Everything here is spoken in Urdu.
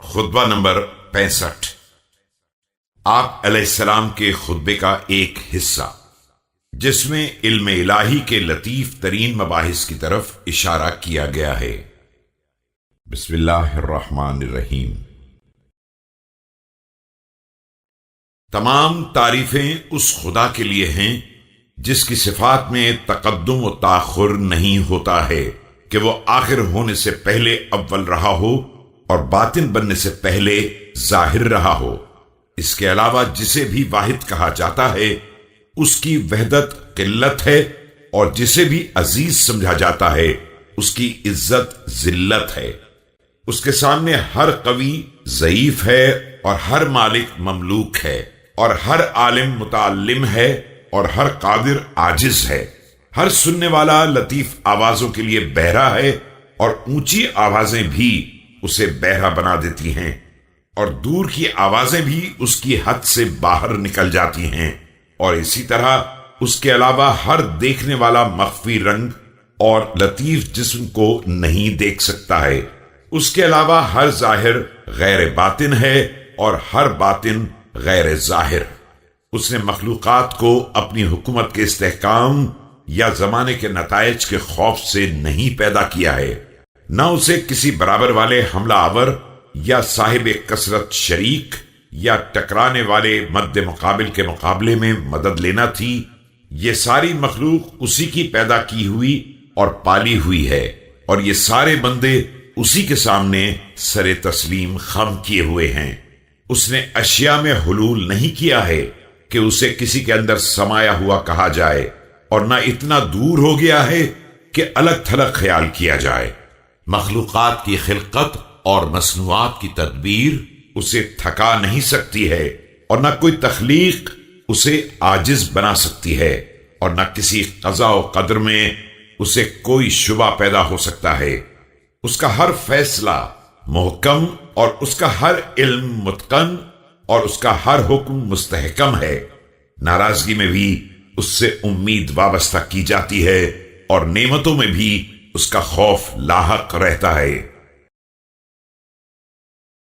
خطبہ نمبر 65 آپ علیہ السلام کے خطبے کا ایک حصہ، جس میں علم الہی کے لطیف ترین مباحث کی طرف اشارہ کیا گیا ہے۔ بسم اللہ الرحمن الرحیم۔ تمام تعریفیں اس خدا کے لیے ہیں جس کی صفات میں تقدم و تاخر نہیں ہوتا ہے کہ وہ آخر ہونے سے پہلے اول رہا ہو اور باطن بننے سے پہلے ظاہر رہا ہو۔ اس کے علاوہ جسے بھی واحد کہا جاتا ہے اس کی وحدت قلت ہے، اور جسے بھی عزیز سمجھا جاتا ہے اس کی عزت ذلت ہے۔ اس کے سامنے ہر قوی ضعیف ہے، اور ہر مالک مملوک ہے، اور ہر عالم متعلم ہے، اور ہر قادر عاجز ہے۔ ہر سننے والا لطیف آوازوں کے لیے بہرا ہے، اور اونچی آوازیں بھی اسے بہرا بنا دیتی ہیں، اور دور کی آوازیں بھی اس کی حد سے باہر نکل جاتی ہیں۔ اور اسی طرح اس کے علاوہ ہر دیکھنے والا مخفی رنگ اور لطیف جسم کو نہیں دیکھ سکتا ہے۔ اس کے علاوہ ہر ظاہر غیر باطن ہے، اور ہر باطن غیر ظاہر۔ اس نے مخلوقات کو اپنی حکومت کے استحکام یا زمانے کے نتائج کے خوف سے نہیں پیدا کیا ہے، نہ اسے کسی برابر والے حملہ آور یا صاحب کثرت شریک یا ٹکرانے والے مد مقابل کے مقابلے میں مدد لینا تھی۔ یہ ساری مخلوق اسی کی پیدا کی ہوئی اور پالی ہوئی ہے، اور یہ سارے بندے اسی کے سامنے سر تسلیم خم کیے ہوئے ہیں۔ اس نے اشیاء میں حلول نہیں کیا ہے کہ اسے کسی کے اندر سمایا ہوا کہا جائے، اور نہ اتنا دور ہو گیا ہے کہ الگ تھلگ خیال کیا جائے۔ مخلوقات کی خلقت اور مصنوعات کی تدبیر اسے تھکا نہیں سکتی ہے، اور نہ کوئی تخلیق اسے عاجز بنا سکتی ہے، اور نہ کسی قضاء و قدر میں اسے کوئی شبہ پیدا ہو سکتا ہے۔ اس کا ہر فیصلہ محکم، اور اس کا ہر علم متقن، اور اس کا ہر حکم مستحکم ہے۔ ناراضگی میں بھی اس سے امید وابستہ کی جاتی ہے، اور نعمتوں میں بھی اس کا خوف لاحق رہتا ہے۔